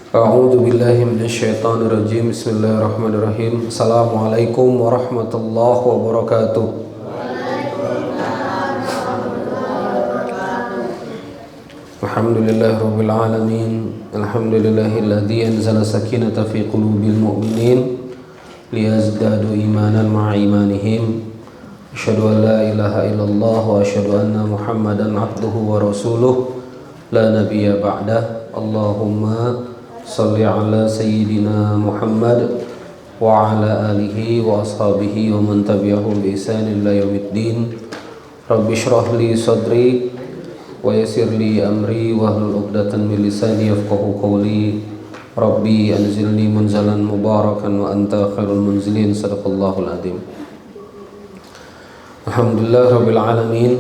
A'udzu billahi minasyaitonir rajim. Bismillahirrahmanirrahim. Assalamualaikum warahmatullahi wabarakatuh. Alhamdulillahirabbil alamin. Alhamdulillahilladzi anzala sakinata fi qulubil mu'minin liyazdadu imanan ma'a imanihim. Asyhadu an la ilaha illallah wa asyhadu anna Muhammadan abduhu wa rasuluh la nabiyya ba'dah. Allahumma salli ala sayyidina Muhammad wa ala alihi wa ashabihi wa man tabi'ahum bi ihsanin ila yaumiddin. Rabbi shrah li sadri wa yassir li amri wa hlul 'uqdatam min lisani yafqahu qawli. Rabbi anzilni munzalan mubarakan wa anta khairul munzilin. Sadaqallahul adzim. Alhamdulillah rabbil alamin.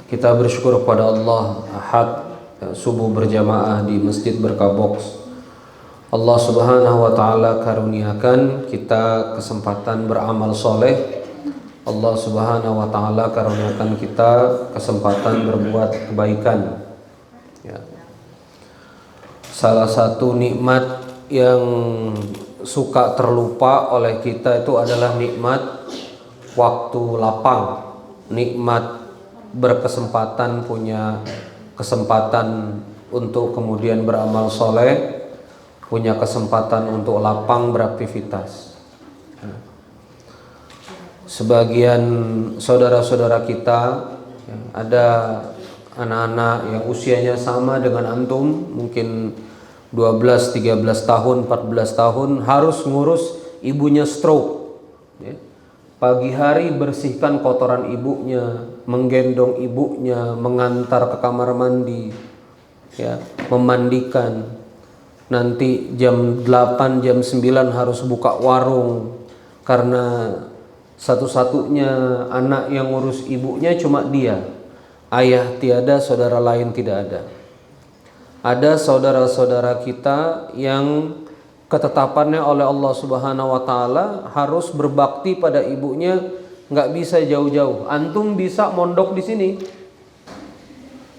Kita bersyukur kepada Allah Ahad, subuh berjamaah di Masjid Berkah Box. Allah Subhanahu wa taala karuniakan kita kesempatan beramal soleh. Allah Subhanahu wa taala karuniakan kita kesempatan berbuat kebaikan. Ya. Salah satu nikmat yang suka terlupa oleh kita itu adalah nikmat waktu lapang, nikmat berkesempatan, punya kesempatan untuk kemudian beramal soleh, punya kesempatan untuk lapang beraktivitas. Sebagian saudara-saudara kita, ada anak-anak yang usianya sama dengan antum, mungkin 12, 13 tahun, 14 tahun, harus ngurus ibunya stroke. Pagi hari bersihkan kotoran ibunya, menggendong ibunya, mengantar ke kamar mandi, memandikan. Nanti jam 8, jam 9 harus buka warung, karena satu-satunya anak yang ngurus ibunya cuma dia. Ayah tiada, saudara lain tidak ada. Ada saudara-saudara kita yang ketetapannya oleh Allah Subhanahu wa taala harus berbakti pada ibunya, nggak bisa jauh-jauh. Antum bisa mondok di sini.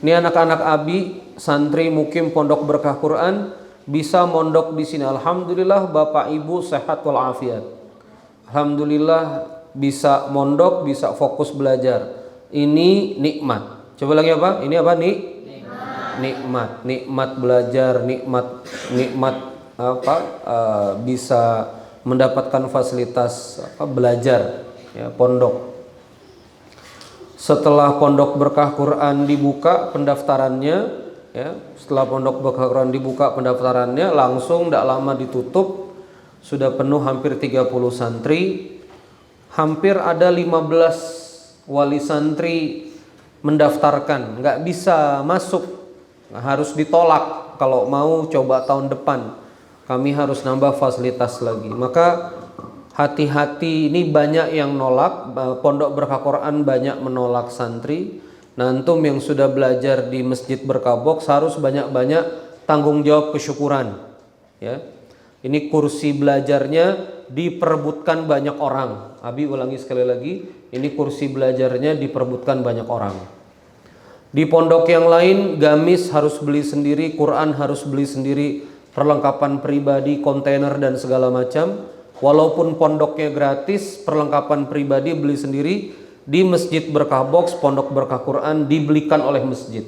Ini anak-anak abi, santri mukim Pondok Berkah Quran, bisa mondok di sini. Alhamdulillah bapak ibu sehat walafiat. Alhamdulillah bisa mondok, bisa fokus belajar. Ini nikmat. Coba lagi apa? Ini apa nih? Nikmat. Nikmat belajar, nikmat bisa mendapatkan fasilitas belajar, pondok. Setelah Pondok Berkah Quran dibuka pendaftarannya, setelah Pondok Berkah Quran dibuka pendaftarannya, langsung tidak lama ditutup. Sudah penuh hampir 30 santri. Hampir ada 15 wali santri mendaftarkan, nggak bisa masuk, harus ditolak. Kalau mau coba tahun depan, kami harus nambah fasilitas lagi. Maka hati-hati, ini banyak yang nolak. Pondok Berkah Quran banyak menolak santri. Nah, antum yang sudah belajar di Masjid Berkah Box harus banyak-banyak tanggung jawab kesyukuran. Ini kursi belajarnya diperebutkan banyak orang. Abi ulangi sekali lagi, ini kursi belajarnya diperebutkan banyak orang. Di pondok yang lain, gamis harus beli sendiri, Quran harus beli sendiri, perlengkapan pribadi, kontainer dan segala macam. Walaupun pondoknya gratis, perlengkapan pribadi beli sendiri. Di Masjid Berkah Box, Pondok Berkah Quran dibelikan oleh masjid.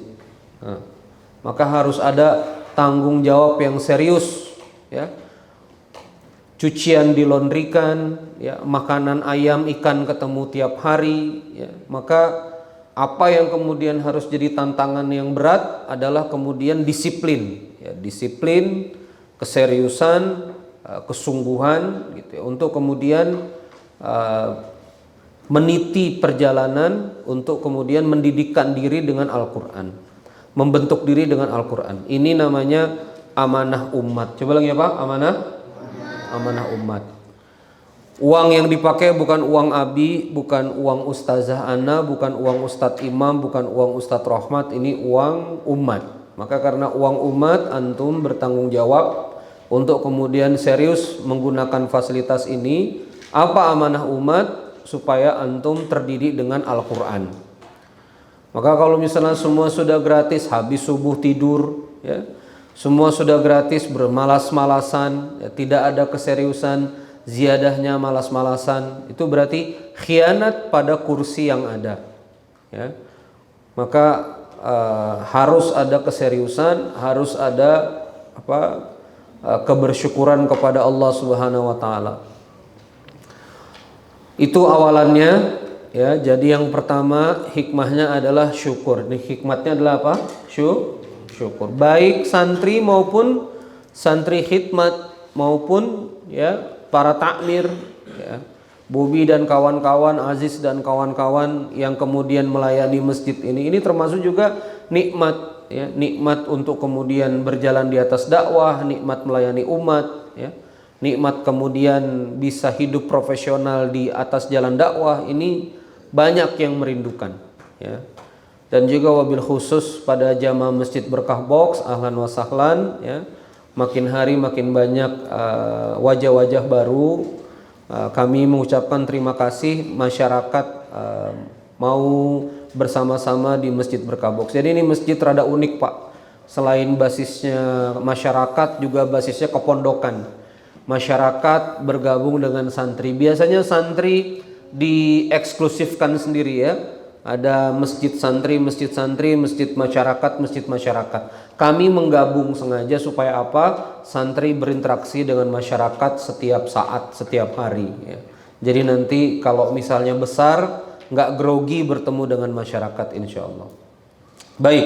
Maka harus ada tanggung jawab yang serius. Cucian dilondrikan, makanan ayam ikan ketemu tiap hari. Maka apa yang kemudian harus jadi tantangan yang berat adalah kemudian disiplin, disiplin, keseriusan, kesungguhan, untuk kemudian meniti perjalanan untuk kemudian mendidikkan diri dengan Al-Quran, membentuk diri dengan Al-Quran. Ini namanya amanah umat. Coba lagi apa? Amanah umat. Uang yang dipakai bukan uang abi, bukan uang ustazah ana, bukan uang ustadz imam, bukan uang ustadz rahmat. Ini uang umat. Maka karena uang umat, antum bertanggung jawab untuk kemudian serius menggunakan fasilitas ini. Apa amanah umat? Supaya antum terdidik dengan Al-Quran. Maka kalau misalnya semua sudah gratis, habis subuh tidur, Semua sudah gratis, bermalas-malasan, ya, tidak ada keseriusan, ziyadahnya malas-malasan. Itu berarti khianat pada kursi yang ada. Ya. Maka harus ada keseriusan, harus ada kebersyukuran kepada Allah Subhanahu wa taala. Itu awalannya, ya. Jadi yang pertama hikmahnya adalah syukur. Ini hikmatnya adalah apa? Syukur. Baik santri maupun santri khidmat maupun ya para takmir, ya. Bobi dan kawan-kawan, Aziz dan kawan-kawan yang kemudian melayani masjid ini termasuk juga nikmat, ya. Nikmat untuk kemudian berjalan di atas dakwah, nikmat melayani umat, ya. Nikmat kemudian bisa hidup profesional di atas jalan dakwah, ini banyak yang merindukan, ya. Dan juga wabil khusus pada jamaah Masjid Berkah Box, ahlan wa sahlan, ya. Makin hari makin banyak wajah-wajah baru. Kami mengucapkan terima kasih masyarakat mau bersama-sama di Masjid Berkah Box. Jadi ini masjid rada unik, Pak. Selain basisnya masyarakat, juga basisnya kepondokan. Masyarakat bergabung dengan santri. Biasanya santri dieksklusifkan sendiri, ya. Ada masjid santri, masjid masyarakat. Kami menggabung sengaja supaya apa? Santri berinteraksi dengan masyarakat setiap saat, setiap hari, ya. Jadi nanti kalau misalnya besar, nggak grogi bertemu dengan masyarakat, insya Allah. Baik.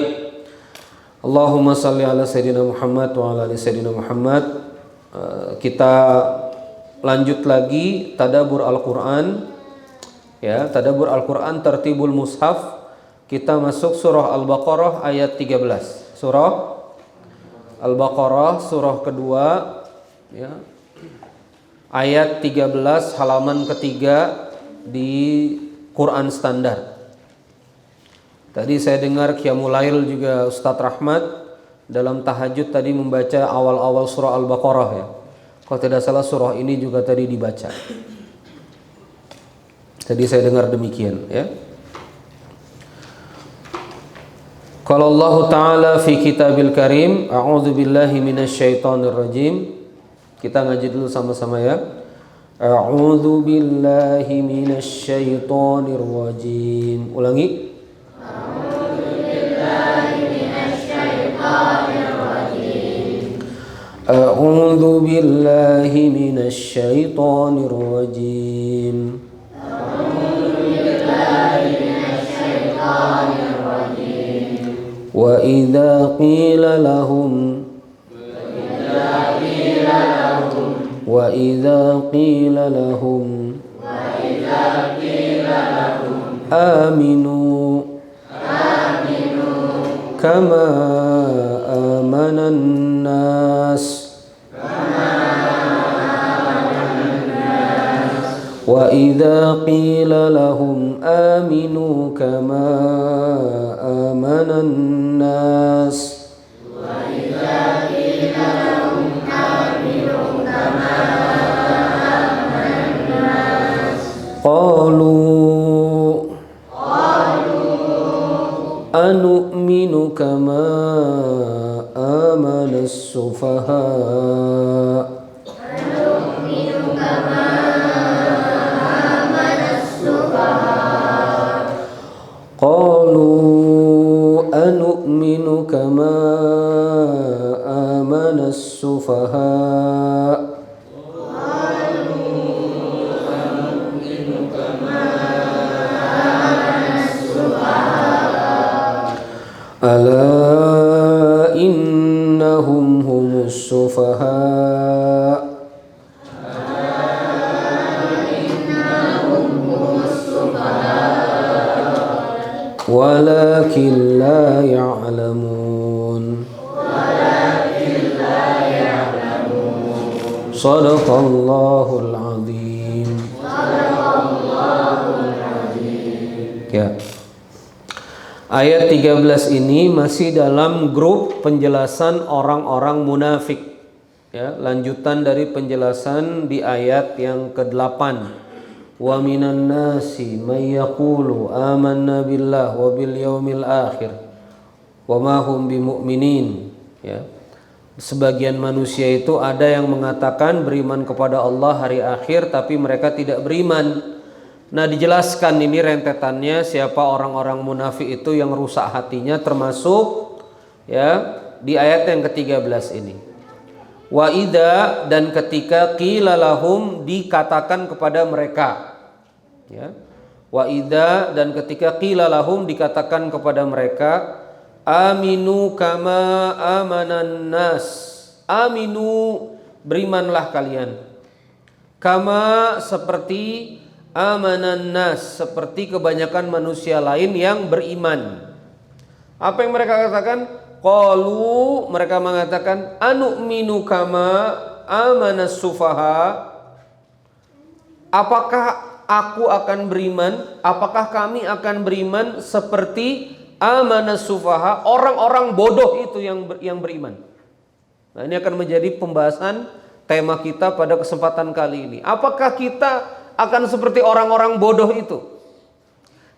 Allahumma salli ala Sayyidina Muhammad wa ala ali Sayyidina Muhammad. Kita lanjut lagi tadabbur Al-Quran. Ya, tadabbur Al-Quran tertibul mushaf. Kita masuk surah Al-Baqarah ayat 13. Surah Al-Baqarah surah kedua, ya. Ayat 13 halaman ketiga di Quran standar. Tadi saya dengar Qiyamul Lail juga Ustadz Rahmat dalam tahajud tadi membaca awal-awal surah Al-Baqarah, ya. Kalau tidak salah surah ini juga tadi dibaca. Tadi saya dengar demikian, ya. Qala Allah Ta'ala fi kitabil karim, a'udzu billahi minasyaitonir rajim. Kita ngaji dulu sama-sama, ya. A'udzu billahi minasyaitonir rajim. Ulangi. A'udzu billahi minasyaitonir rajim. A'udzu billahi minasyaitonir rajim. وإذا قيل لهم آمنوا كما آمن الناس وإذا قيل لهم آمنوا كما آمن الناس قالوا أنؤمن كما آمن السفهاء قالوا أنؤمن كما آمن السفهاء ألا إنهم هم السفهاء ولكن لا يعلمون صدق الله العظيم. Ya. Ayat 13 ini masih dalam grup penjelasan orang-orang munafik, ya, lanjutan dari penjelasan di ayat yang ke-8. Wa minan nasi may yaqulu amanna billah wa bil yaumil akhir wa ma hum bimu'minin, ya. Sebagian manusia itu ada yang mengatakan beriman kepada Allah hari akhir tapi mereka tidak beriman. Nah, dijelaskan ini rentetannya siapa orang-orang munafik itu yang rusak hatinya, termasuk ya di ayat yang ke-13 ini. Wa idza, dan ketika qila lahum, dikatakan kepada mereka, ya. Wa idza, dan ketika qila lahum, dikatakan kepada mereka, aminu kama amanan nas. Aminu, berimanlah kalian. Kama, seperti amanan nas, seperti kebanyakan manusia lain yang beriman. Apa yang mereka katakan? Qalu, mereka mengatakan, anu'minu kama amanas sufaha. Apakah aku akan beriman? Apakah kami akan beriman seperti amanas sufaha, orang-orang bodoh itu yang beriman? Nah, ini akan menjadi pembahasan tema kita pada kesempatan kali ini. Apakah kita akan seperti orang-orang bodoh itu?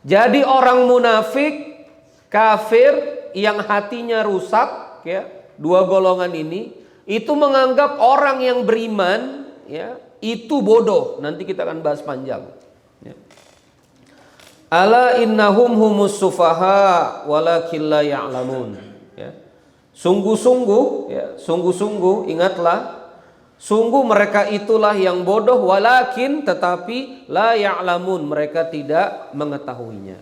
Jadi orang munafik, kafir, yang hatinya rusak, ya, dua golongan ini itu menganggap orang yang beriman, ya, itu bodoh. Nanti kita akan bahas panjang, ya. Ala innahum humus sufaha walakin la ya'lamun, ya. Sungguh-sungguh, ya, sungguh-sungguh, ingatlah, sungguh mereka itulah yang bodoh, walakin, tetapi, la ya'lamun, mereka tidak mengetahuinya.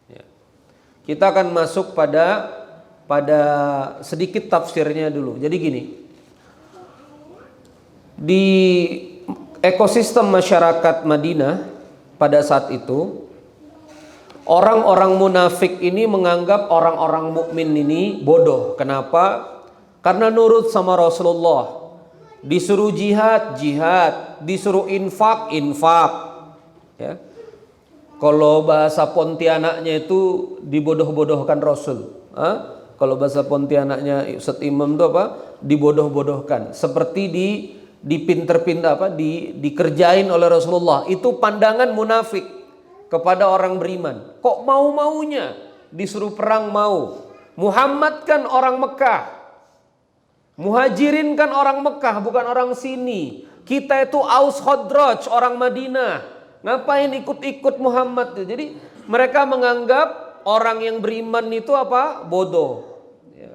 Ya. Kita akan masuk pada sedikit tafsirnya dulu. Jadi gini, di ekosistem masyarakat Madinah pada saat itu, orang-orang munafik ini menganggap orang-orang mukmin ini bodoh. Kenapa? Karena nurut sama Rasulullah. Disuruh jihad, jihad. Disuruh infak, infak. Ya. Kalau bahasa Pontianaknya itu dibodoh-bodohkan Rasul. Kalau bahasa Pontianaknya Ustadz Imam itu apa? Dibodoh-bodohkan. Seperti dipinter-pinter, dikerjain oleh Rasulullah. Itu pandangan munafik kepada orang beriman. Kok mau-maunya disuruh perang mau? Muhammad kan orang Mekah, Muhajirin kan orang Mekah, bukan orang sini. Kita itu Aus Khadraj, orang Madinah. Ngapain ikut-ikut Muhammad itu? Jadi mereka menganggap orang yang beriman itu apa? Bodoh. Ya.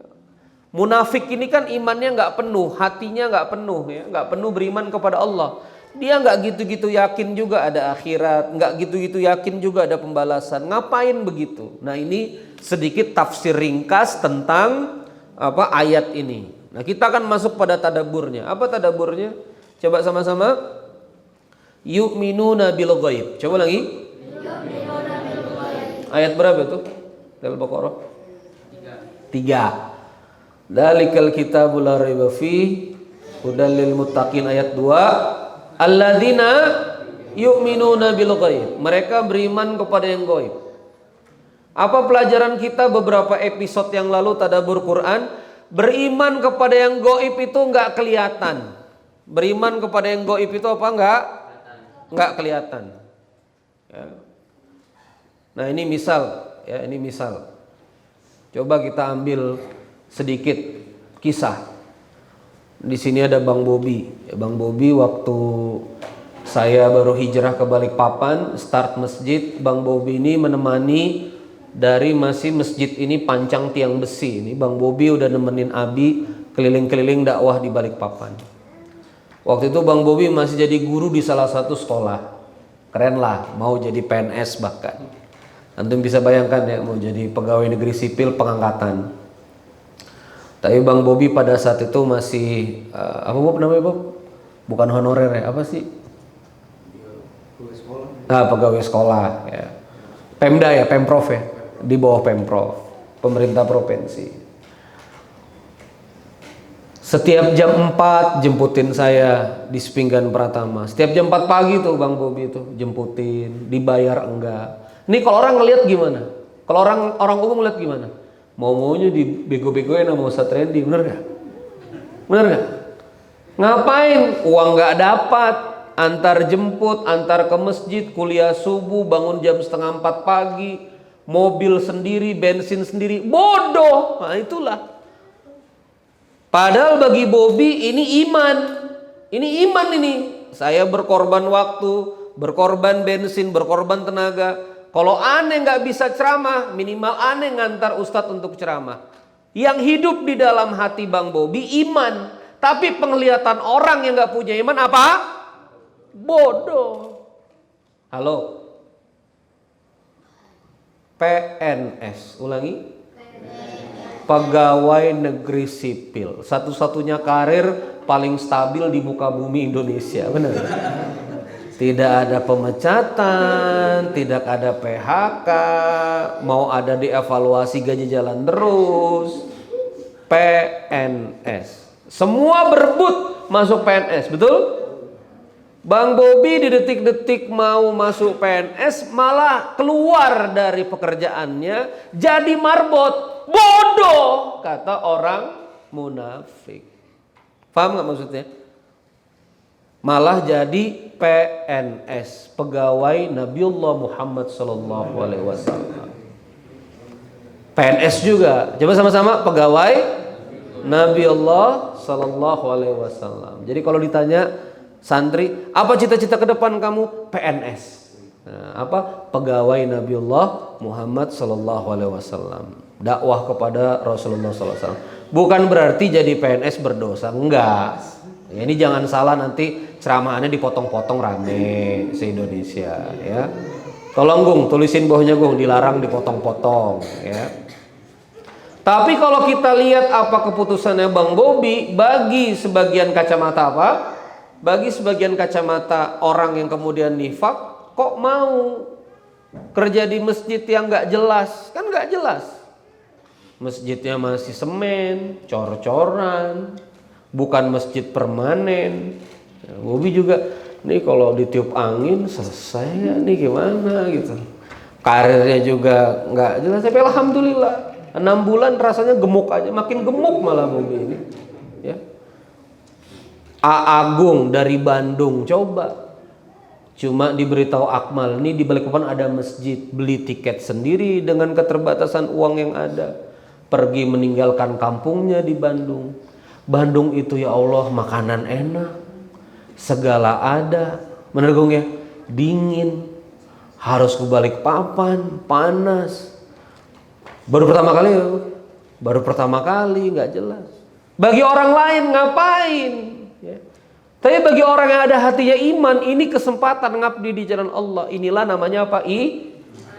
Munafik ini kan imannya nggak penuh, hatinya nggak penuh, ya, nggak penuh beriman kepada Allah. Dia nggak gitu-gitu yakin juga ada akhirat, nggak gitu-gitu yakin juga ada pembalasan. Ngapain begitu? Nah, ini sedikit tafsir ringkas tentang apa ayat ini. Nah, kita akan masuk pada tadaburnya. Apa tadaburnya? Coba sama-sama. Yu'minuna bil ghaib. Coba lagi. Ayat berapa itu? Al-Baqarah 3. Dalikal kitabul la raiba fi hudal lil muttaqin. Ayat 2. Alladzina yu'minuna bil ghaib. Mereka beriman kepada yang gaib. Apa pelajaran kita beberapa episode yang lalu tadabbur Quran? Beriman kepada yang gaib itu enggak kelihatan. Beriman kepada yang gaib itu apa? Enggak kelihatan. Ya. Nah, ini misal, ya, ini misal. Coba kita ambil sedikit kisah. Di sini ada Bang Bobi. Ya, Bang Bobi waktu saya baru hijrah ke Balikpapan, start masjid, Bang Bobi ini menemani dari masih masjid ini pancang tiang besi. Ini Bang Bobi udah nemenin Abi keliling-keliling dakwah di Balikpapan. Waktu itu Bang Bobi masih jadi guru di salah satu sekolah. Keren lah, mau jadi PNS bahkan. Antum bisa bayangkan ya, mau jadi pegawai negeri sipil pengangkatan. Tapi Bang Bobi pada saat itu masih apa Bob namanya Bob? Bukan honorer ya, apa sih? Pegawai sekolah. Pegawai sekolah ya. Pemda ya, Pemprov ya, di bawah Pemprov, pemerintah provinsi. Setiap jam 4 jemputin saya di Sepinggan Pratama. Setiap jam 4 pagi tuh Bang Bobi itu jemputin, dibayar enggak. Ini kalau orang ngelihat gimana? Kalau orang umum ngelihat gimana? Mau-maunya dibego-begoin sama Ustadz Randy, bener gak? Bener gak? Ngapain? Uang gak dapat, antar jemput, antar ke masjid, kuliah subuh, bangun jam 3:30 pagi, mobil sendiri, bensin sendiri, bodoh. Nah, itulah. Padahal bagi Bobby ini iman. Ini iman ini. Saya berkorban waktu, berkorban bensin, berkorban tenaga. Kalau aneh nggak bisa ceramah, minimal aneh ngantar ustadz untuk ceramah. Yang hidup di dalam hati Bang Bobby iman. Tapi penglihatan orang yang nggak punya iman apa? Bodoh. Halo. PNS, ulangi. Pegawai negeri sipil. Satu-satunya karir paling stabil di muka bumi Indonesia, benar? Tidak ada pemecatan, tidak ada PHK, mau ada dievaluasi gaji jalan terus. PNS. Semua berebut masuk PNS, betul? Bang Bobby di detik-detik mau masuk PNS malah keluar dari pekerjaannya jadi marbot. Bodoh, kata orang munafik. Paham nggak maksudnya? Malah jadi PNS, pegawai Nabiullah Muhammad Sallallahu Alaihi Wasallam. PNS juga, coba sama-sama pegawai Nabiullah Sallallahu Alaihi Wasallam. Jadi kalau ditanya santri, apa cita-cita ke depan kamu? PNS. Nah, apa? Pegawai Nabiullah Muhammad Sallallahu Alaihi Wasallam. Dakwah kepada Rasulullah Sallallahu Alaihi Wasallam. Bukan berarti jadi PNS berdosa, enggak. Ya, ini jangan salah, nanti ceramahannya dipotong-potong rame se-Indonesia, ya. Tolong Gung, tulisin bawahnya Gung, dilarang dipotong-potong, ya. Tapi kalau kita lihat apa keputusannya Bang Bobby, bagi sebagian kacamata apa? Bagi sebagian kacamata orang yang kemudian nifak, kok mau kerja di masjid yang nggak jelas? Kan nggak jelas. Masjidnya masih semen, cor-coran, bukan masjid permanen. Bobby juga, nih kalau ditiup angin selesai ya, nih gimana gitu. Karirnya juga nggak jelas. Tapi alhamdulillah 6 bulan rasanya gemuk aja, makin gemuk malah Bobby ini. Ya. A Agung dari Bandung coba, cuma diberitahu Akmal, nih di Balikpapan ada masjid, beli tiket sendiri dengan keterbatasan uang yang ada, pergi meninggalkan kampungnya di Bandung. Bandung itu ya Allah makanan enak, segala ada, bener Gung ya, dingin, harus ke Balikpapan, panas. Baru pertama kali nggak jelas. Bagi orang lain ngapain? Ya. Tapi bagi orang yang ada hatinya iman, ini kesempatan ngabdi di jalan Allah. Inilah namanya apa?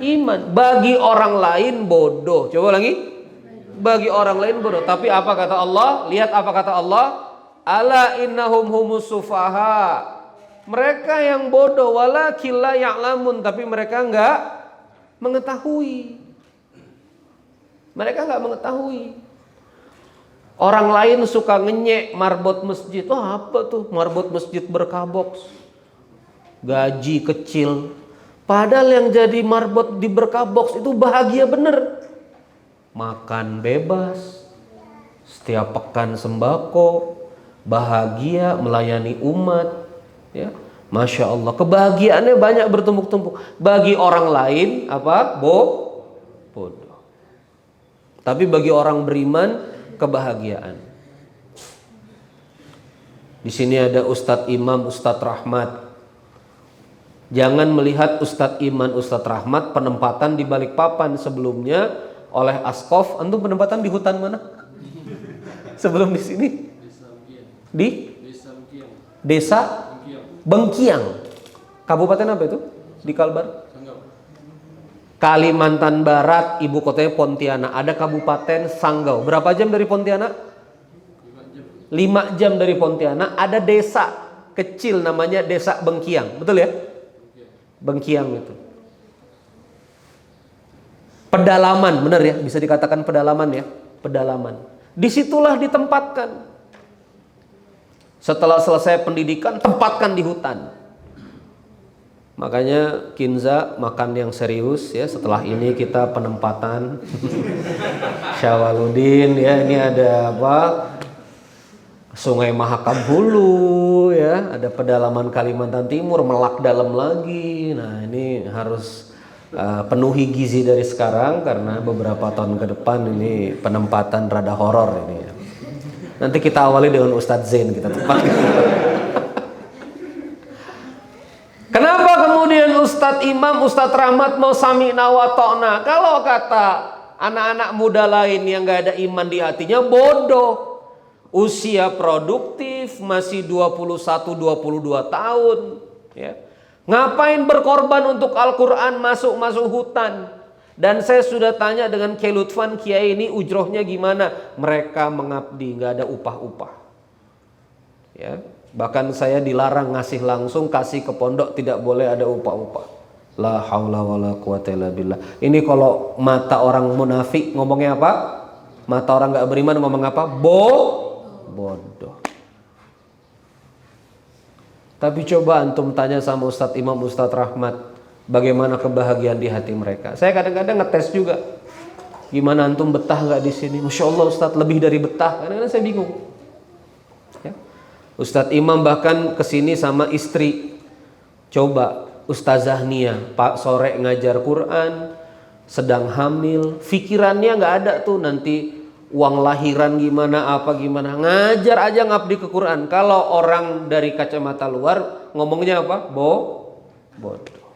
Iman. Bagi orang lain bodoh. Coba lagi. Bagi orang lain bodoh. Tapi apa kata Allah? Lihat apa kata Allah? Ala innahum humus sufaha. Mereka yang bodoh, walakin la ya'lamun, tapi mereka enggak mengetahui. Mereka enggak mengetahui. Orang lain suka ngenyek marbot masjid. Oh apa tuh marbot masjid berkaboks, gaji kecil. Padahal yang jadi marbot di berkaboks itu bahagia bener. Makan bebas, setiap pekan sembako, bahagia melayani umat, ya. Masya Allah, kebahagiaannya banyak bertumpuk-tumpuk. Bagi orang lain apa? Bodoh. Tapi bagi orang beriman kebahagiaan. Di sini ada Ustadz Imam, Ustadz Rahmat. Jangan melihat Ustadz Iman, Ustadz Rahmat penempatan di Balikpapan sebelumnya oleh Askof. Antum penempatan di hutan mana? Sebelum di sini? Di Desa Bengkiang. Kabupaten apa itu? Di Kalbar? Kalimantan Barat, ibu kotanya Pontianak. Ada Kabupaten Sanggau. Berapa jam dari Pontianak? 5 jam dari Pontianak. Ada desa kecil namanya Desa Bengkiang. Betul ya? Bengkiang itu. Pedalaman, benar ya? Bisa dikatakan pedalaman ya? Pedalaman. Disitulah ditempatkan. Setelah selesai pendidikan, tempatkan di hutan. Makanya Kinza makan yang serius ya. Setelah ini kita penempatan Syawaludin ya. Ini ada apa? Sungai Mahakam Hulu ya. Ada pedalaman Kalimantan Timur, Melak dalam lagi. Nah ini harus penuhi gizi dari sekarang karena beberapa tahun ke depan ini penempatan rada horor ini ya. Nanti kita awali dengan Ustadz Zain, kita tempatkan. Kenapa kemudian Ustadz Imam, Ustadz Rahmat mau sami'na wa ta'na? Kalau kata anak-anak muda lain yang gak ada iman di hatinya, bodoh. Usia produktif masih 21-22 tahun, ya. Ngapain berkorban untuk Al-Quran, masuk hutan? Dan saya sudah tanya dengan Kiai Lutfan, Kiai ini ujrohnya gimana? Mereka mengabdi, gak ada upah-upah, ya. Bahkan saya dilarang ngasih langsung, kasih ke pondok tidak boleh ada upah-upah. La haula wala quwata illa billah. Ini kalau mata orang munafik ngomongnya apa? Mata orang gak beriman ngomong apa? Bodoh. Tapi coba antum tanya sama Ustadz Imam, Ustadz Rahmat, bagaimana kebahagiaan di hati mereka. Saya kadang-kadang ngetes juga. Gimana antum betah gak di sini? Masya Allah Ustadz, lebih dari betah. Kadang-kadang saya bingung. Ya. Ustadz Imam bahkan kesini sama istri. Coba Ustazah Nia, Pak sore ngajar Quran, sedang hamil, pikirannya nggak ada tuh nanti uang lahiran gimana, apa gimana, ngajar aja ngabdi ke Quran. Kalau orang dari kacamata luar ngomongnya apa? Bodoh.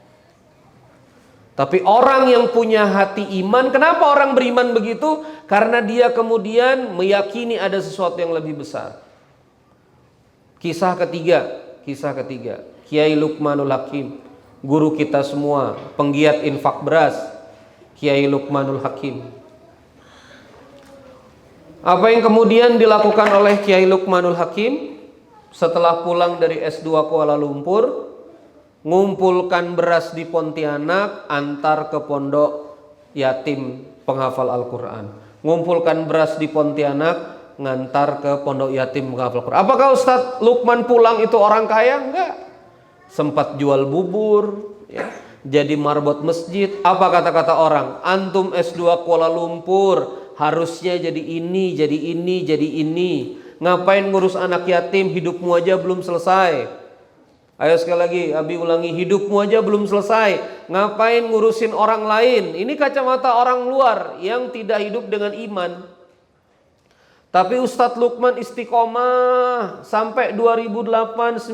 Tapi orang yang punya hati iman, kenapa orang beriman begitu? Karena dia kemudian meyakini ada sesuatu yang lebih besar. Kisah ketiga, Kiai Luqmanul Hakim, guru kita semua, penggiat infak beras, Kiai Luqmanul Hakim. Apa yang kemudian dilakukan oleh Kiai Luqmanul Hakim setelah pulang dari S2 Kuala Lumpur? Ngumpulkan beras di Pontianak, antar ke pondok yatim penghafal Al-Quran. Ngumpulkan beras di Pontianak, ngantar ke pondok yatim menghafal Quran. Apakah Ustadz Luqman pulang itu orang kaya? Enggak. Sempat jual bubur, ya, jadi marbot masjid. Apa kata-kata orang? Antum S2 Kuala Lumpur, harusnya jadi ini. Ngapain ngurus anak yatim? Hidupmu aja belum selesai. Ayo sekali lagi, Abi ulangi, hidupmu aja belum selesai. Ngapain ngurusin orang lain? Ini kacamata orang luar yang tidak hidup dengan iman. Tapi Ustadz Luqman istiqomah sampai 2008,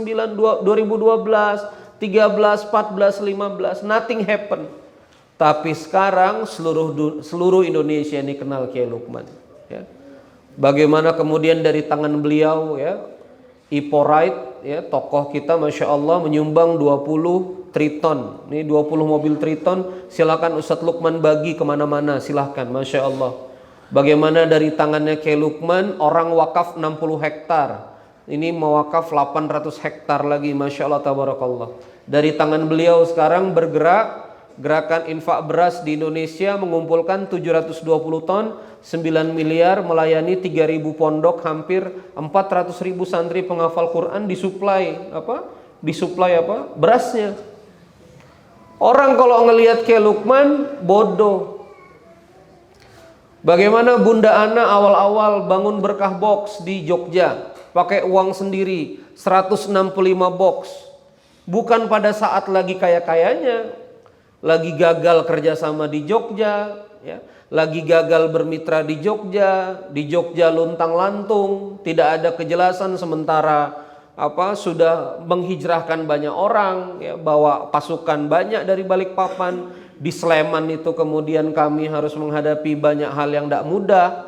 2012, 13, 14, 15, nothing happen. Tapi sekarang seluruh Indonesia ini kenal Kiai Luqman. Ya. Bagaimana kemudian dari tangan beliau, ya, Ipo Right, ya, tokoh kita Masya Allah menyumbang 20 Triton. Ini 20 mobil Triton. Silakan Ustadz Luqman bagi kemana-mana, silahkan, Masya Allah. Bagaimana dari tangannya Kiai Luqman orang wakaf 60 hektar. Ini mewakaf 800 hektar lagi, Masya Allah tabarakallah. Dari tangan beliau sekarang bergerak gerakan infak beras di Indonesia, mengumpulkan 720 ton, 9 miliar, melayani 3.000 pondok, hampir 400.000 santri penghafal Quran, disuplai berasnya. Orang kalau ngelihat Kiai Luqman bodoh. Bagaimana Bunda Ana awal-awal bangun berkah box di Jogja, pakai uang sendiri 165 box. Bukan pada saat lagi kaya-kayanya, lagi gagal kerjasama di Jogja, ya, lagi gagal bermitra di Jogja luntang-lantung, tidak ada kejelasan, sementara sudah menghijrahkan banyak orang, ya, bawa pasukan banyak dari Balikpapan. Di Sleman itu kemudian kami harus menghadapi banyak hal yang tidak mudah.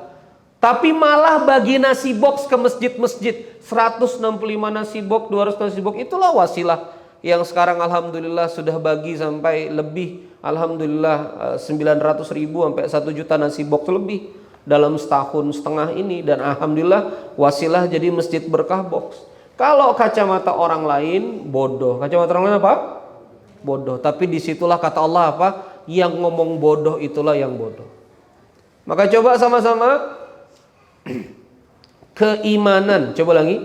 Tapi malah bagi nasi box ke masjid-masjid, 165 nasi box, 200 nasi box, itulah wasilah yang sekarang alhamdulillah sudah bagi sampai lebih, alhamdulillah 900.000 sampai 1 juta nasi box lebih dalam setahun setengah ini. Dan alhamdulillah wasilah jadi masjid berkah box. Kalau kacamata orang lain bodoh, kacamata orang lain apa? Bodoh. Tapi disitulah kata Allah apa? Yang ngomong bodoh itulah yang bodoh. Maka coba sama-sama keimanan, coba lagi,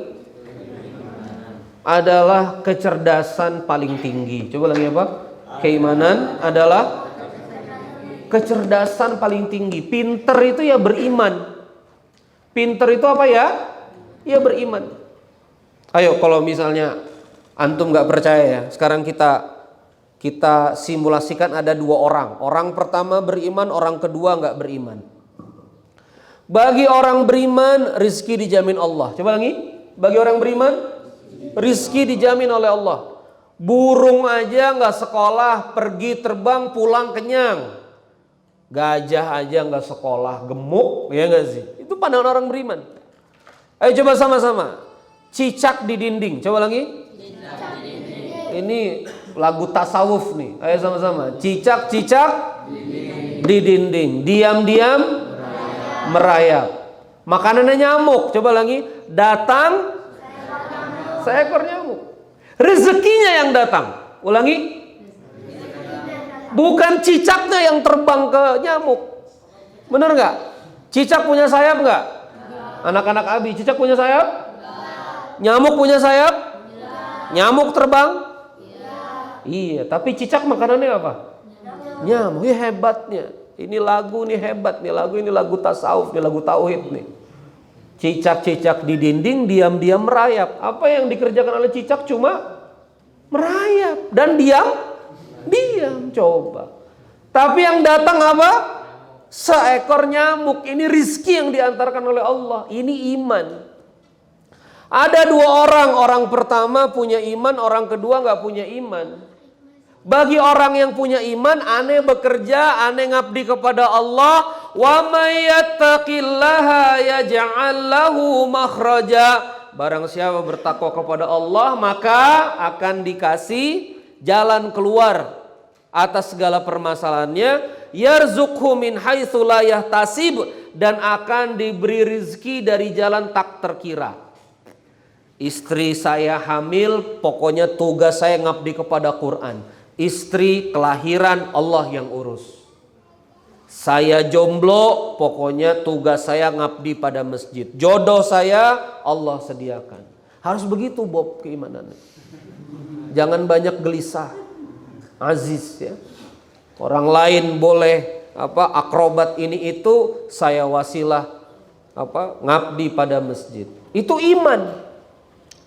adalah kecerdasan paling tinggi. Coba lagi apa? Keimanan adalah kecerdasan paling tinggi. Pinter itu ya beriman. Pinter itu apa ya? Ya beriman. Ayo kalau misalnya antum gak percaya ya, sekarang kita simulasikan ada 2 orang. Orang pertama beriman, orang kedua nggak beriman. Bagi orang beriman, rizki dijamin Allah. Coba lagi. Bagi orang beriman, rizki dijamin oleh Allah. Burung aja nggak sekolah, pergi terbang, pulang kenyang. Gajah aja nggak sekolah, gemuk, ya nggak sih? Itu pandangan orang beriman. Ayo coba sama-sama. Cicak di dinding. Coba lagi. Ini lagu tasawuf nih. Ayo sama-sama. Cicak-cicak di dinding. Diam-diam merayap. Makanannya nyamuk. Coba lagi. Datang seekor nyamuk. Rezekinya yang datang. Ulangi. Bukan cicaknya yang terbang ke nyamuk. Bener nggak? Cicak punya sayap nggak? Anak-anak Abi, cicak punya sayap? Nyamuk punya sayap? Nyamuk terbang? Iya, tapi cicak makanannya apa? Nyamuk. Ini hebatnya. Ini lagu nih hebat nih. Lagu ini lagu tasawuf, nih lagu tauhid nih. Cicak-cicak di dinding diam-diam merayap. Apa yang dikerjakan oleh cicak cuma merayap dan diam coba. Tapi yang datang apa? Seekor nyamuk. Ini rizki yang diantarkan oleh Allah. Ini iman. Ada dua orang. Orang pertama punya iman, orang kedua nggak punya iman. Bagi orang yang punya iman, aneh bekerja, aneh ngabdi kepada Allah. Wa may yattaqillaha yaj'al lahu makhraja. Barang siapa bertakwa kepada Allah, maka akan dikasih jalan keluar atas segala permasalahannya. Yarzuqhu min haitsu la yahtasib, dan akan diberi rizki dari jalan tak terkira. Istri saya hamil, pokoknya tugas saya ngabdi kepada Quran. Istri kelahiran, Allah yang urus. Saya jomblo, pokoknya tugas saya ngabdi pada masjid. Jodoh saya Allah sediakan. Harus begitu Bob keimanannya. Jangan banyak gelisah. Aziz ya. Orang lain boleh akrobat ini itu, saya wasilah ngabdi pada masjid. Itu iman.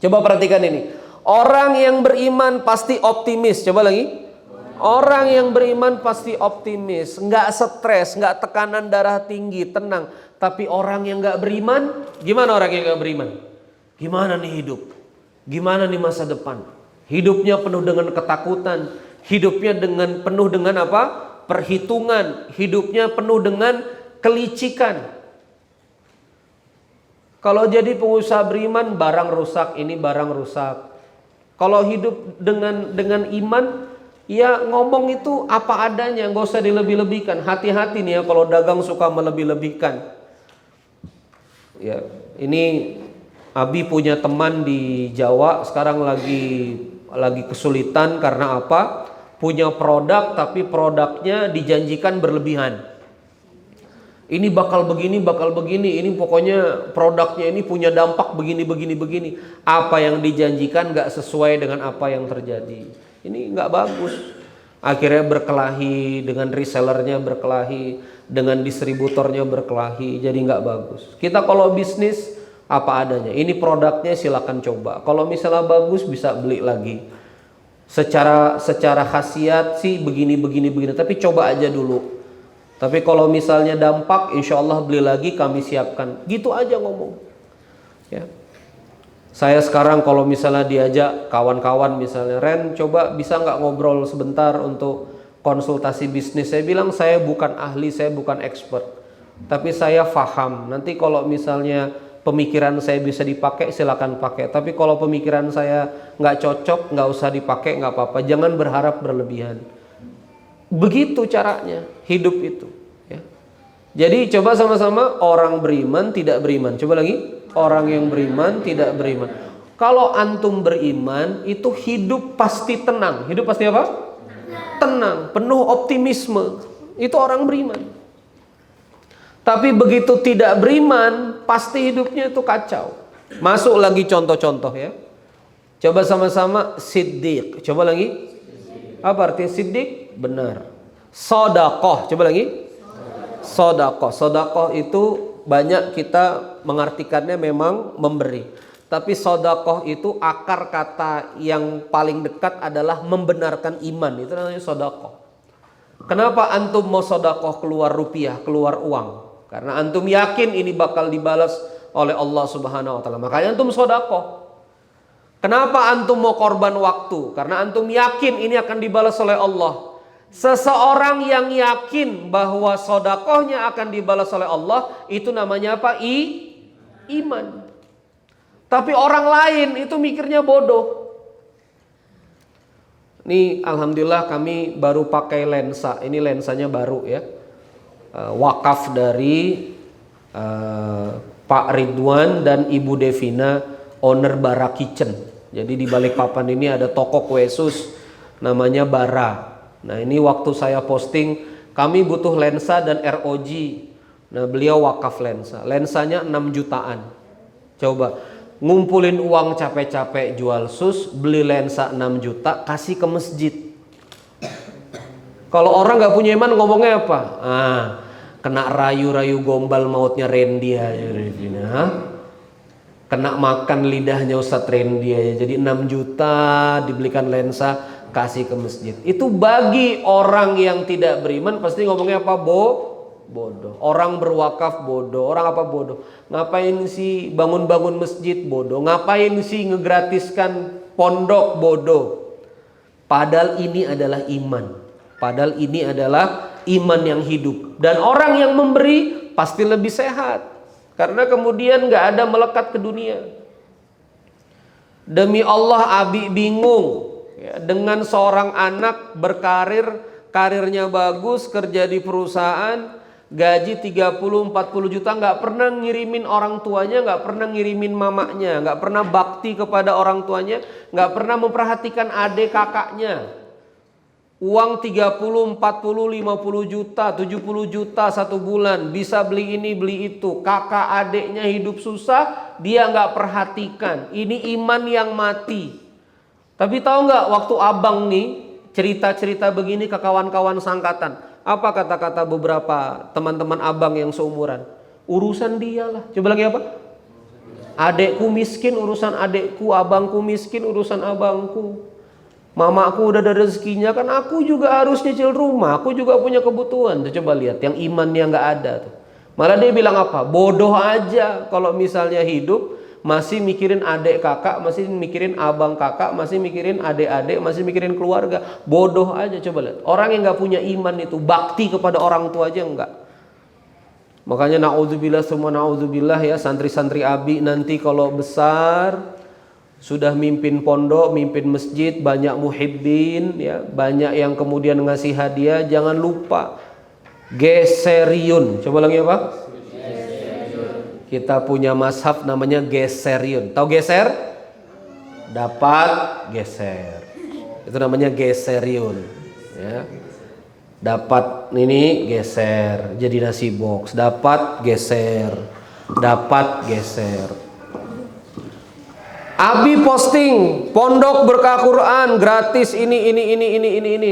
Coba perhatikan ini. Orang yang beriman pasti optimis. Coba lagi. Orang yang beriman pasti optimis, nggak stres, nggak tekanan darah tinggi, tenang. Tapi orang yang nggak beriman, gimana orang yang nggak beriman? Gimana nih hidup? Gimana nih masa depan? Hidupnya penuh dengan ketakutan, hidupnya penuh dengan apa? Perhitungan, hidupnya penuh dengan kelicikan. Kalau jadi pengusaha beriman, barang rusak, ini barang rusak. Kalau hidup dengan iman, ya ngomong itu apa adanya, nggak usah dilebih-lebihkan. Hati-hati nih ya kalau dagang suka melebih-lebihkan. Ya, ini Abi punya teman di Jawa sekarang lagi kesulitan karena apa? Punya produk tapi produknya dijanjikan berlebihan. Ini bakal begini, ini pokoknya produknya ini punya dampak begini. Apa yang dijanjikan nggak sesuai dengan apa yang terjadi. Ini nggak bagus. Akhirnya berkelahi dengan resellernya, berkelahi dengan distributornya, berkelahi. Jadi nggak bagus. Kita kalau bisnis apa adanya. Ini produknya silakan coba. Kalau misalnya bagus bisa beli lagi. Secara khasiat sih begini. Tapi coba aja dulu. Tapi kalau misalnya dampak, insya Allah beli lagi, kami siapkan. Gitu aja ngomong. Ya. Saya sekarang kalau misalnya diajak kawan-kawan misalnya, Ren coba bisa nggak ngobrol sebentar untuk konsultasi bisnis. Saya bilang saya bukan ahli, saya bukan expert. Tapi saya paham. Nanti kalau misalnya pemikiran saya bisa dipakai, silakan pakai. Tapi kalau pemikiran saya nggak cocok, nggak usah dipakai, nggak apa-apa. Jangan berharap berlebihan. Begitu caranya hidup itu. Ya. Jadi coba sama-sama orang beriman, tidak beriman. Coba lagi. Orang yang beriman, tidak beriman. Kalau antum beriman, itu hidup pasti tenang. Hidup pasti apa? Tenang, penuh optimisme. Itu orang beriman. Tapi begitu tidak beriman, pasti hidupnya itu kacau. Masuk lagi contoh-contoh ya. Coba sama-sama siddiq. Coba lagi. Apa artinya siddiq? Benar. Sodakoh. Coba lagi. Sodakoh. Sodakoh itu banyak kita mengartikannya memang memberi. Tapi sodakoh itu akar kata yang paling dekat adalah membenarkan iman. Itu namanya sodakoh. Kenapa antum mau sodakoh keluar rupiah, keluar uang? Karena antum yakin ini bakal dibalas oleh Allah Subhanahu wa taala. Makanya antum sedekah. Kenapa antum mau korban waktu? Karena antum yakin ini akan dibalas oleh Allah. Seseorang yang yakin bahwa sedekahnya akan dibalas oleh Allah, itu namanya apa? Iman. Tapi orang lain itu mikirnya bodoh. Ini alhamdulillah kami baru pakai lensa. Ini lensanya baru ya. Wakaf dari Pak Ridwan dan Ibu Devina, owner Bara Kitchen. Jadi di Balikpapan ini ada toko kue sus namanya Bara. Nah ini waktu saya posting, kami butuh lensa dan ROG. Nah beliau wakaf lensa. Lensanya 6 jutaan. Coba ngumpulin uang capek-capek jual sus, beli lensa 6 juta, kasih ke masjid. Kalau orang gak punya iman ngomongnya apa? Kena rayu-rayu gombal mautnya Randy aja. Kena makan lidahnya Ustadz Randy aja. Jadi 6 juta dibelikan lensa, kasih ke masjid. Itu bagi orang yang tidak beriman pasti ngomongnya apa? Bodoh. Orang berwakaf bodoh. Orang apa bodoh? Ngapain sih bangun-bangun masjid? Bodoh. Ngapain sih ngegratiskan pondok? Bodoh. Padahal ini adalah iman. Padahal ini adalah iman yang hidup. Dan orang yang memberi pasti lebih sehat. Karena kemudian gak ada melekat ke dunia. Demi Allah Abi bingung ya, dengan seorang anak berkarir, karirnya bagus, kerja di perusahaan, gaji 30-40 juta, gak pernah ngirimin orang tuanya, gak pernah ngirimin mamanya, gak pernah bakti kepada orang tuanya, gak pernah memperhatikan adik kakaknya. Uang 30, 40, 50 juta, 70 juta satu bulan, bisa beli ini beli itu. Kakak adiknya hidup susah, dia gak perhatikan. Ini iman yang mati. Tapi tahu gak waktu abang nih cerita-cerita begini ke kawan-kawan sangkatan, apa kata-kata beberapa teman-teman abang yang seumuran? Urusan dia lah. Coba lagi apa? Adekku miskin, urusan adekku. Abangku miskin, urusan abangku. Mamaku udah ada rezekinya, kan aku juga harus nyicil rumah. Aku juga punya kebutuhan. Tuh, coba lihat yang imannya gak ada tuh. Malah dia bilang apa? Bodoh aja kalau misalnya hidup masih mikirin adik kakak, masih mikirin abang kakak, masih mikirin adik-adik, masih mikirin keluarga. Bodoh aja. Coba lihat. Orang yang gak punya iman itu bakti kepada orang tua aja enggak. Makanya na'udzubillah, semua na'udzubillah ya, santri-santri Abi nanti kalau besar sudah mimpin pondok, mimpin masjid, banyak muhibbin ya, banyak yang kemudian ngasih hadiah, jangan lupa geseriun. Coba lagi apa? Kita punya mazhab namanya geseriun. Tahu geser? Dapat geser. Itu namanya geseriun ya. Dapat ini geser jadi nasi box, dapat geser, dapat geser. Abi posting pondok berkah Quran gratis ini.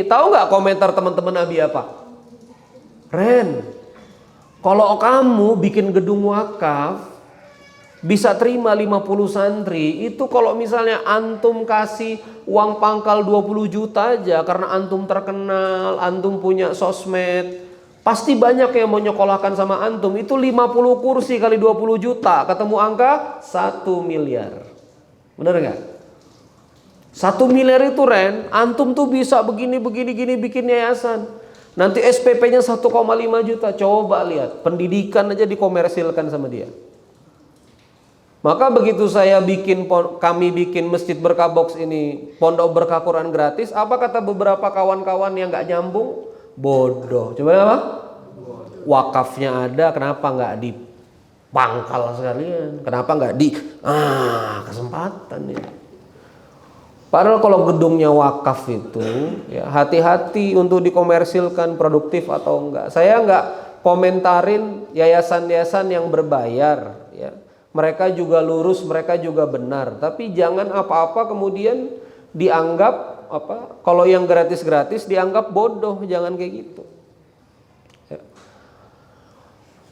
Tahu nggak komentar teman-teman Abi apa? Ren, kalau kamu bikin gedung wakaf bisa terima 50 santri, itu kalau misalnya antum kasih uang pangkal 20 juta aja karena antum terkenal, antum punya sosmed, pasti banyak yang mau nyekolahkan sama antum. Itu 50 kursi kali 20 juta, ketemu angka 1 miliar. Bener gak? 1 miliar itu Ren, antum tuh bisa begini bikin yayasan. Nanti SPP-nya 1,5 juta. Coba lihat, pendidikan aja dikomersilkan sama dia. Maka begitu kami bikin Masjid Berkah Box ini, pondok berkah Quran gratis, apa kata beberapa kawan-kawan yang gak nyambung? Bodoh. Coba apa? Wakafnya ada, kenapa gak dipangkal sekalian? Kenapa nggak kesempatan ya? Padahal kalau gedungnya wakaf itu ya hati-hati untuk dikomersilkan, produktif atau enggak. Saya nggak komentarin yayasan-yayasan yang berbayar ya. Mereka juga lurus, mereka juga benar. Tapi jangan apa-apa kemudian dianggap kalau yang gratis-gratis dianggap bodoh, jangan kayak gitu.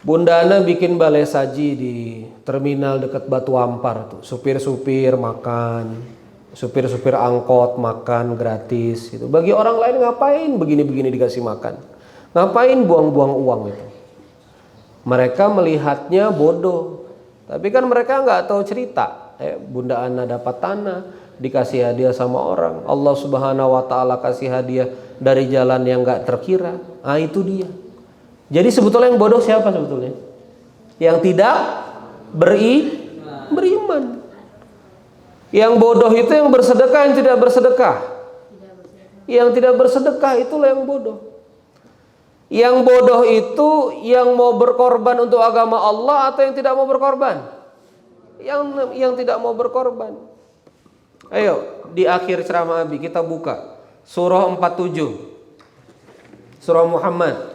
Bunda Ana bikin balai saji di terminal dekat Batu Ampar tuh. Supir-supir makan, supir-supir angkot makan gratis gitu. Bagi orang lain ngapain begini-begini dikasih makan? Ngapain buang-buang uang itu? Mereka melihatnya bodoh, tapi kan mereka nggak tahu cerita. Bunda Ana dapat tanah, dikasih hadiah sama orang, Allah Subhanahu Wa Taala kasih hadiah dari jalan yang nggak terkira. Ah, itu dia. Jadi sebetulnya yang bodoh siapa sebetulnya? Yang tidak beriman. Yang bodoh itu yang bersedekah, yang tidak bersedekah. Yang tidak bersedekah itulah yang bodoh. Yang bodoh itu yang mau berkorban untuk agama Allah atau yang tidak mau berkorban? Yang tidak mau berkorban. Ayo, di akhir ceramah Abi kita buka surah 47. Surah Muhammad.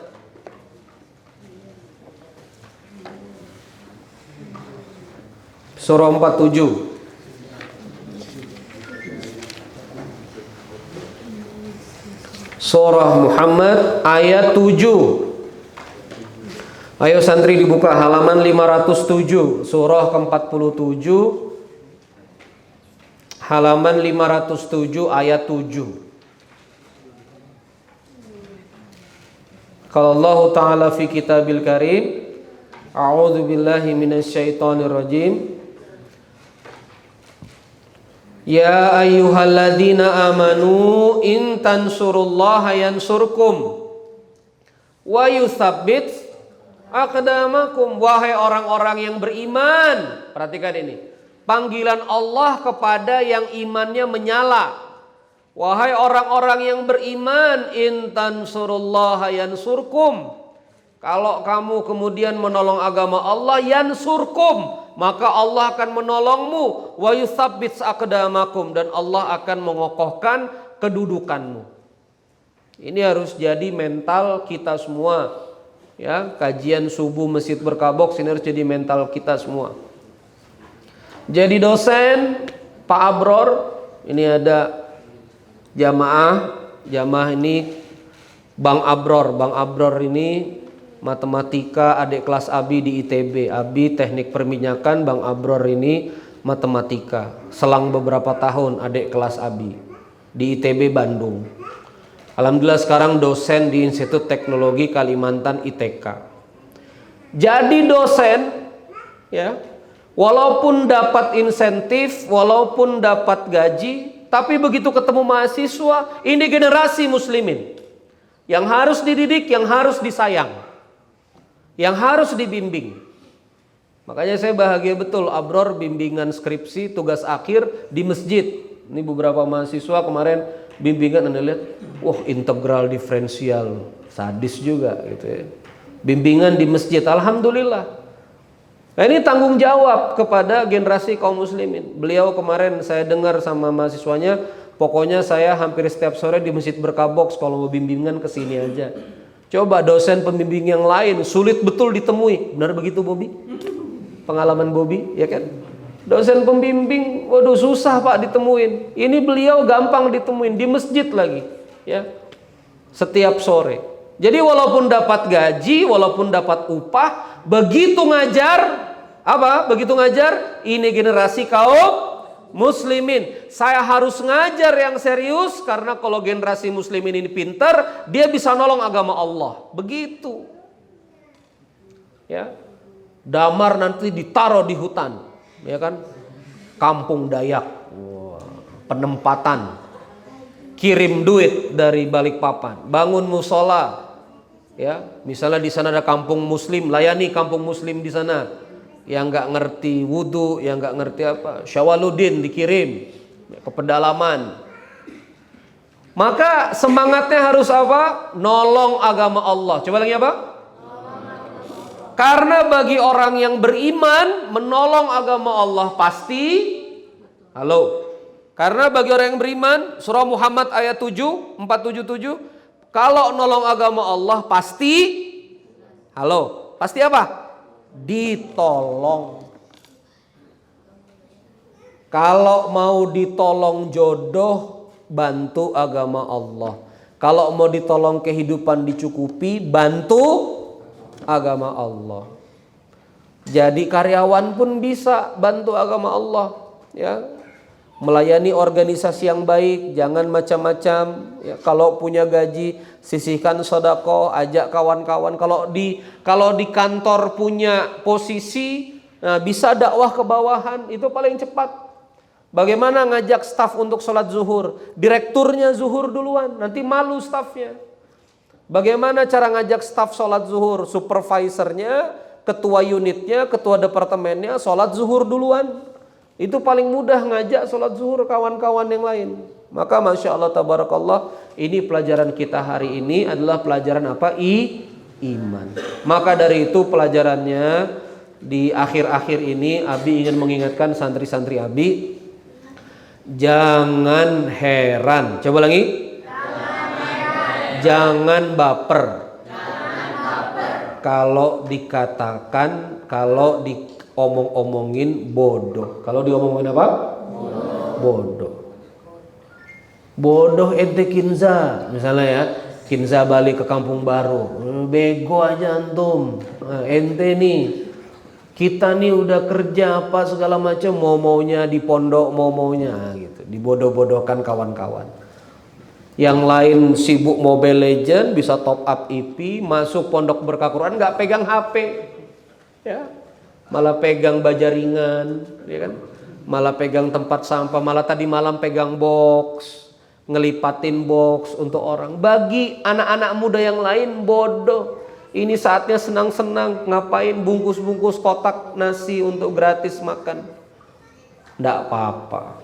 Surah 47. Surah Muhammad ayat 7. Ayo santri dibuka halaman 507. Surah ke-47 halaman 507 ayat 7. Qala Allah Ta'ala fi kitabil karim, a'udzu billahi minasyaitonir rajim. Ya ayyuhalladzina amanu in tansurullaha yansurkum wa yutsabbit aqdamakum. Wahai orang-orang yang beriman, perhatikan ini. Panggilan Allah kepada yang imannya menyala. Wahai orang-orang yang beriman, in tansurullaha yansurkum. Kalau kamu kemudian menolong agama Allah, yansurkum, maka Allah akan menolongmu. Wa yutsabbits aqdamakum, dan Allah akan mengokohkan kedudukanmu. Ini harus jadi mental kita semua. Ya, kajian subuh Masjid Berkabok ini harus jadi mental kita semua. Jadi dosen Pak Abror, ini ada jamaah ini Bang Abror ini matematika, adik kelas Abi di ITB. Abi teknik perminyakan, Bang Abror ini matematika. Selang beberapa tahun adik kelas Abi di ITB Bandung. Alhamdulillah sekarang dosen di Institut Teknologi Kalimantan ITK. Jadi dosen ya, walaupun dapat insentif, walaupun dapat gaji, tapi begitu ketemu mahasiswa, ini generasi muslimin yang harus dididik, yang harus disayang, yang harus dibimbing. Makanya saya bahagia betul Abror bimbingan skripsi tugas akhir di masjid. Ini beberapa mahasiswa kemarin bimbingan, Anda lihat, wah integral diferensial, sadis juga gitu ya. Bimbingan di masjid, alhamdulillah. Nah ini tanggung jawab kepada generasi kaum muslimin. Beliau kemarin saya dengar sama mahasiswanya, pokoknya saya hampir setiap sore di Masjid Berkabok, kalau mau bimbingan kesini aja. Coba dosen pembimbing yang lain sulit betul ditemui. Benar begitu Bobi? Pengalaman Bobi, ya kan? Dosen pembimbing, waduh susah Pak ditemuin. Ini beliau gampang ditemuin di masjid lagi, ya. Setiap sore. Jadi walaupun dapat gaji, walaupun dapat upah, begitu ngajar, apa? Begitu ngajar, ini generasi kaum muslimin. Saya harus ngajar yang serius, karena kalau generasi muslimin ini pintar, dia bisa nolong agama Allah. Begitu. Ya. Damar nanti ditaruh di hutan, ya kan? Kampung Dayak. Penempatan. Kirim duit dari Balikpapan, bangun musola. Ya, misalnya di sana ada kampung muslim, layani kampung muslim di sana. Yang nggak ngerti wudhu, yang nggak ngerti apa, Syawaludin dikirim ke pedalaman. Maka semangatnya harus apa? Nolong agama Allah. Coba lagi apa? Karena bagi orang yang beriman, menolong agama Allah pasti. Halo. Karena bagi orang yang beriman, surah Muhammad ayat 7, 477, kalau nolong agama Allah pasti, halo, pasti apa? Ditolong. Kalau mau ditolong jodoh, bantu agama Allah. Kalau mau ditolong kehidupan dicukupi, bantu agama Allah. Jadi karyawan pun bisa bantu agama Allah, ya. melayani organisasi yang baik, jangan macam-macam. Ya, kalau punya gaji, sisihkan sedekah, ajak kawan-kawan. Kalau di kantor punya posisi, nah bisa dakwah ke bawahan, itu paling cepat. Bagaimana ngajak staf untuk sholat zuhur? Direkturnya zuhur duluan, nanti malu stafnya. Bagaimana cara ngajak staf sholat zuhur? Supervisornya, ketua unitnya, ketua departemennya sholat zuhur duluan. Itu paling mudah ngajak sholat zuhur kawan-kawan yang lain. Maka Masya Allah tabarakallah, ini pelajaran kita hari ini adalah pelajaran apa? Iman. Maka dari itu pelajarannya di akhir-akhir ini Abi ingin mengingatkan santri-santri Abi, jangan heran. Coba lagi. Jangan baper. Kalau dikatakan, kalau diomong-omongin bodoh. Kalau diomongin apa? Bodoh. Bodoh ente Kinza, misalnya ya. Kinza balik ke kampung baru. Bego aja antum. Ente nih, kita nih udah kerja apa segala macam, mau-maunya di pondok, mau-maunya gitu. Dibodoh-bodohkan kawan-kawan. Yang lain sibuk Mobile Legend, bisa top up IP, masuk pondok berkah Quran nggak pegang HP, ya, malah pegang bajaringan, ya kan, malah pegang tempat sampah, malah tadi malam pegang box, ngelipatin box untuk orang. Bagi anak-anak muda yang lain bodoh. Ini saatnya senang-senang, ngapain bungkus-bungkus kotak nasi untuk gratis makan? Nggak apa-apa.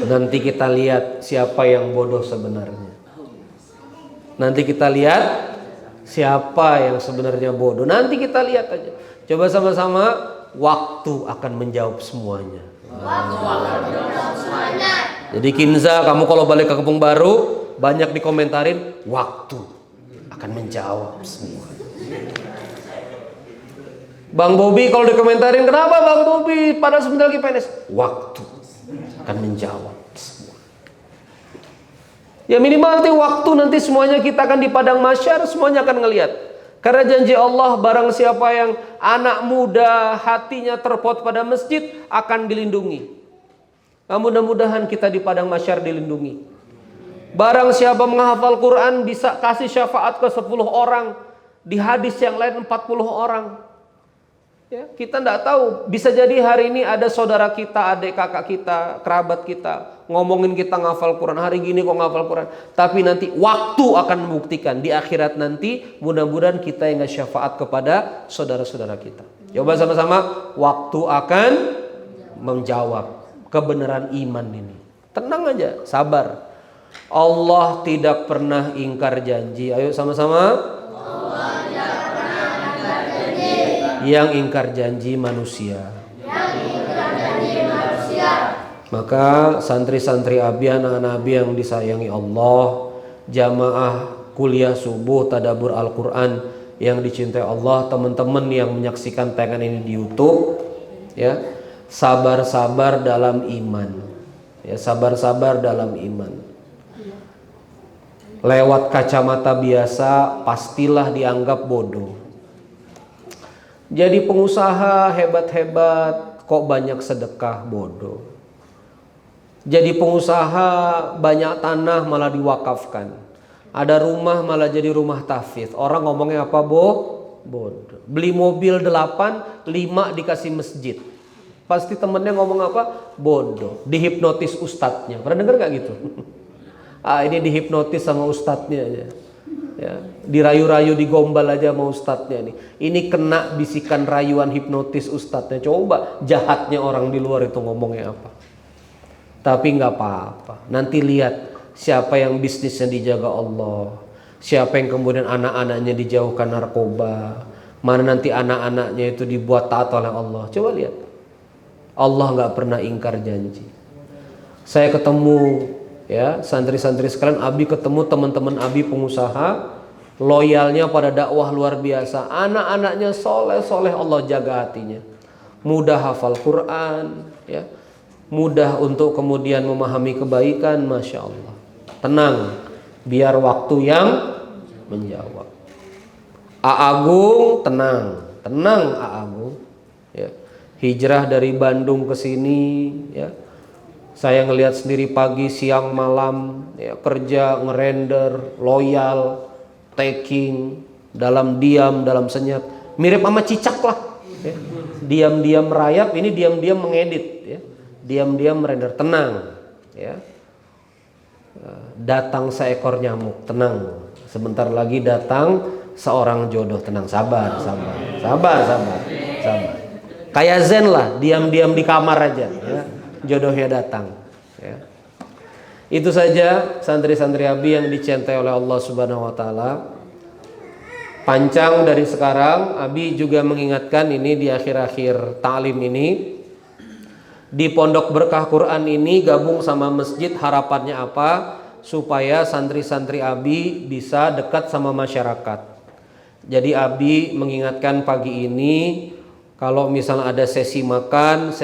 Nanti kita lihat siapa yang bodoh sebenarnya. Nanti kita lihat siapa yang sebenarnya bodoh. Nanti kita lihat aja. Coba sama-sama, waktu akan menjawab semuanya. Jadi Kinza, kamu kalau balik ke kampung baru, banyak dikomentarin, waktu akan menjawab semua. Bang Bobi kalau dikomentarin, kenapa Bang Bobi pada sebentar lagi PNS? Waktu akan menjawab semua. Ya minimal nanti waktu, nanti semuanya kita akan di padang mahsyar, semuanya akan ngelihat. Karena janji Allah, barang siapa yang anak muda hatinya terpaut pada masjid akan dilindungi. Nah, mudah-mudahan kita di padang mahsyar dilindungi. Barang siapa menghafal Quran bisa kasih syafaat ke 10 orang, di hadis yang lain 40 orang. Ya, kita tidak tahu, bisa jadi hari ini ada saudara kita, adik kakak kita, kerabat kita ngomongin kita ngafal Quran, hari gini kok ngafal Quran, tapi nanti waktu akan membuktikan di akhirat nanti, mudah-mudahan kita yang syafaat kepada saudara-saudara kita. Coba sama-sama, waktu akan menjawab kebenaran iman ini. Tenang aja, sabar. Allah tidak pernah ingkar janji. Ayo sama-sama. Yang ingkar janji manusia. Maka santri-santri Abi, anak-anak Abi yang disayangi Allah, jamaah kuliah subuh tadabbur Al-Quran yang dicintai Allah, teman-teman yang menyaksikan tayangan ini di YouTube, ya, sabar-sabar dalam iman. Ya, sabar-sabar dalam iman. Lewat kacamata biasa pastilah dianggap bodoh. Jadi pengusaha hebat-hebat kok banyak sedekah, bodoh. Jadi pengusaha banyak tanah malah diwakafkan. Ada rumah malah jadi rumah tahfidz. Orang ngomongnya apa, bodoh. Beli mobil 8, 5 dikasih masjid. Pasti temennya ngomong apa? Bodoh. Dihipnotis ustadznya. Pernah dengar gak gitu? Ini dihipnotis sama ustadznya aja. Ya, dirayu-rayu, digombal aja sama ustadznya nih. Ini kena bisikan rayuan hipnotis ustadznya. Coba jahatnya orang di luar itu ngomongnya apa. Tapi nggak apa-apa. Nanti lihat siapa yang bisnisnya dijaga Allah, siapa yang kemudian anak-anaknya dijauhkan narkoba, mana nanti anak-anaknya itu dibuat taat oleh Allah. Coba lihat. Allah nggak pernah ingkar janji. Saya ketemu, ya, santri-santri sekalian, Abi ketemu teman-teman Abi pengusaha, loyalnya pada dakwah luar biasa. Anak-anaknya soleh-soleh, Allah jaga hatinya. Mudah hafal Quran, ya, mudah untuk kemudian memahami kebaikan, Masya Allah. Tenang, biar waktu yang menjawab. Agung tenang, tenang Agung. Ya. Hijrah dari Bandung ke sini, ya, Saya ngelihat sendiri pagi, siang, malam, ya, kerja, ngerender, loyal, taking, dalam diam, dalam senyap, mirip sama cicak lah. Ya. Diam-diam merayap, ini diam-diam mengedit, ya. Diam-diam merender, tenang. Ya. Datang seekor nyamuk, tenang. Sebentar lagi datang seorang jodoh, tenang, sabar. Kayak zen lah, diam-diam di kamar aja, ya. Jodohnya datang, ya. Itu saja santri-santri Abi yang dicintai oleh Allah Subhanahu wa taala. Pancang dari sekarang, Abi juga mengingatkan ini di akhir-akhir ta'lim ini, di Pondok Berkah Quran ini gabung sama masjid, harapannya apa? Supaya santri-santri Abi bisa dekat sama masyarakat. Jadi Abi mengingatkan pagi ini, kalau misalnya ada sesi makan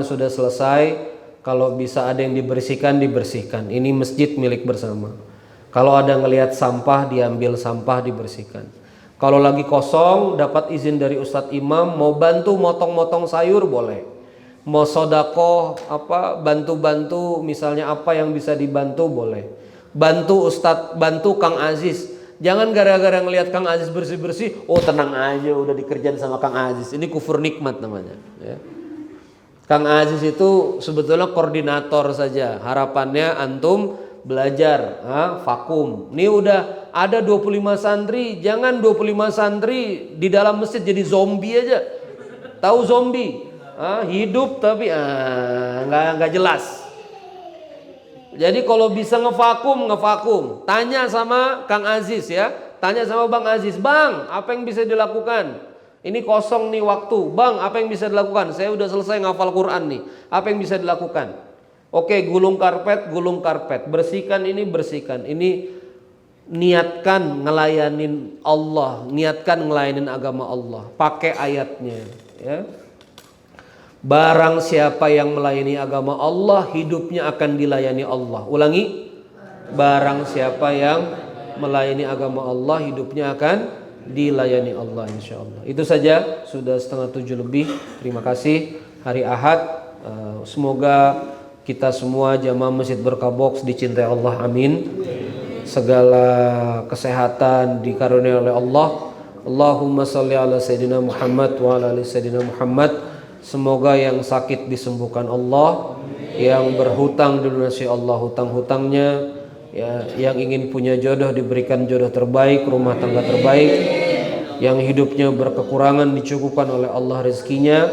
sudah selesai, kalau bisa ada yang dibersihkan. Ini masjid milik bersama. Kalau ada ngelihat sampah, diambil sampah, dibersihkan. Kalau lagi kosong, dapat izin dari Ustadz Imam, mau bantu motong-motong sayur boleh. Mau sodakoh, bantu-bantu, misalnya apa yang bisa dibantu boleh. Bantu Ustadz, bantu Kang Aziz. Jangan gara-gara ngelihat Kang Aziz bersih-bersih, oh tenang aja udah dikerjain sama Kang Aziz. Ini kufur nikmat namanya, ya. Kang Aziz itu sebetulnya koordinator saja. Harapannya antum belajar, vakum. Ini udah ada 25 santri, jangan 25 santri di dalam masjid jadi zombie aja. Tahu zombie? Hidup tapi nggak jelas. Jadi kalau bisa ngevakum. Tanya sama Kang Aziz, ya. Tanya sama Bang Aziz, Bang, apa yang bisa dilakukan? Ini kosong nih waktu, Bang, apa yang bisa dilakukan? Saya udah selesai ngafal Quran nih. Apa yang bisa dilakukan? Oke, gulung karpet. Bersihkan ini. Niatkan ngelayanin Allah, niatkan ngelayanin agama Allah. Pakai ayatnya, ya. Barang siapa yang melayani agama Allah, hidupnya akan dilayani Allah. Ulangi. Barang siapa yang melayani agama Allah, hidupnya akan dilayani Allah, insyaallah. Itu saja, sudah 6:30 lebih. Terima kasih. Hari Ahad, semoga kita semua jamaah Masjid Berkah Box dicintai Allah, amin. Segala kesehatan dikaruniai oleh Allah. Allahumma sholli ala sayyidina Muhammad wa ala ali sayyidina Muhammad. Semoga yang sakit disembuhkan Allah, yang berhutang dilunasi Allah hutang-hutangnya, ya, yang ingin punya jodoh diberikan jodoh terbaik, rumah tangga terbaik, yang hidupnya berkekurangan dicukupkan oleh Allah rezekinya.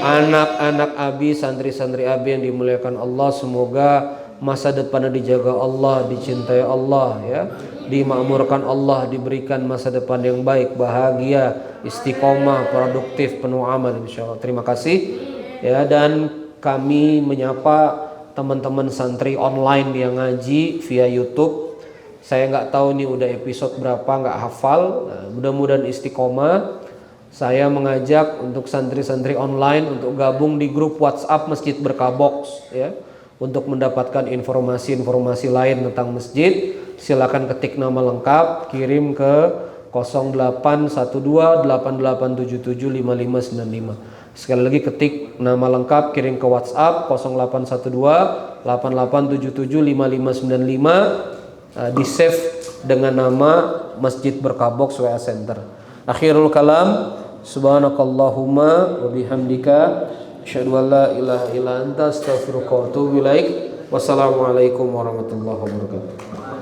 Anak-anak Abi, santri-santri Abi yang dimuliakan Allah, semoga masa depannya dijaga Allah, dicintai Allah, ya, dimakmurkan Allah, diberikan masa depan yang baik, bahagia, istiqomah, produktif, penuh amal, insyaallah. Terima kasih, ya. Dan kami menyapa teman-teman santri online yang ngaji via YouTube. Saya nggak tahu nih udah episode berapa, nggak hafal. Nah, mudah-mudahan istiqomah. Saya mengajak untuk santri-santri online untuk gabung di grup WhatsApp Masjid Berkah Box, ya, untuk mendapatkan informasi-informasi lain tentang masjid. Silakan ketik nama lengkap, kirim ke 081288775595. Sekali lagi ketik nama lengkap, kirim ke WhatsApp 081288775595. Di save dengan nama Masjid Berkah Box WA Center. Akhirul kalam, subhanakallahumma wa bihamdika asyhadu an la ilaha illa anta astaghfiruka wa atubu ilaik. Wassalamualaikum warahmatullahi wabarakatuh.